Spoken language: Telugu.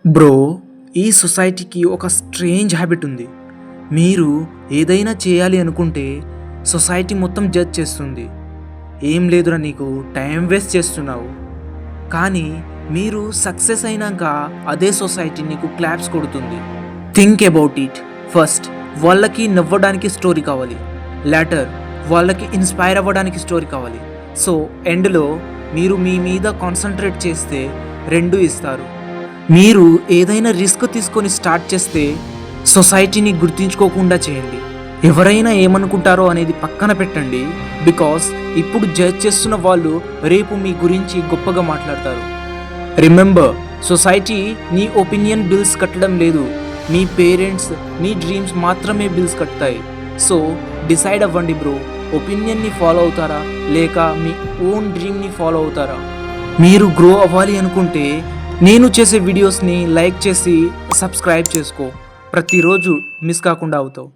బ్రో, ఈ సొసైటీకి ఒక స్ట్రేంజ్ హ్యాబిట్ ఉంది. మీరు ఏదైనా చేయాలి అనుకుంటే సొసైటీ మొత్తం జడ్జ్ చేస్తుంది. ఏం లేదురా, నీకు టైం వేస్ట్ చేస్తున్నావు. కానీ మీరు సక్సెస్ అయినాక అదే సొసైటీ నీకు క్లాప్స్ కొడుతుంది. Think about it. ఫస్ట్ వాళ్ళకి నవ్వడానికి స్టోరీ కావాలి, లేటర్ వాళ్ళకి ఇన్స్పైర్ అవ్వడానికి స్టోరీ కావాలి. సో ఎండ్లో మీరు మీ మీద కాన్సన్ట్రేట్ చేస్తే రెండు ఇస్తారు. మీరు ఏదైనా రిస్క్ తీసుకొని స్టార్ట్ చేస్తే సొసైటీని గుర్తించుకోకుండా చేయండి. ఎవరైనా ఏమనుకుంటారో అనేది పక్కన పెట్టండి. బికాస్ ఇప్పుడు జడ్జ్ చేస్తున్న వాళ్ళు రేపు మీ గురించి గొప్పగా మాట్లాడతారు. రిమెంబర్, సొసైటీ నీ ఒపీనియన్ బిల్స్ కట్టడం లేదు. మీ పేరెంట్స్ మీ డ్రీమ్స్ మాత్రమే బిల్స్ కట్టాయి. సో డిసైడ్ అవ్వండి బ్రో, ఒపీనియన్ని ఫాలో అవుతారా లేక మీ ఓన్ డ్రీమ్ని ఫాలో అవుతారా? మీరు గ్రో అవ్వాలి అనుకుంటే నేను చేసే వీడియోస్ని లైక్ చేసి సబ్స్క్రైబ్ చేసుకో. ప్రతిరోజు మిస్ కాకుండా అవుతావు.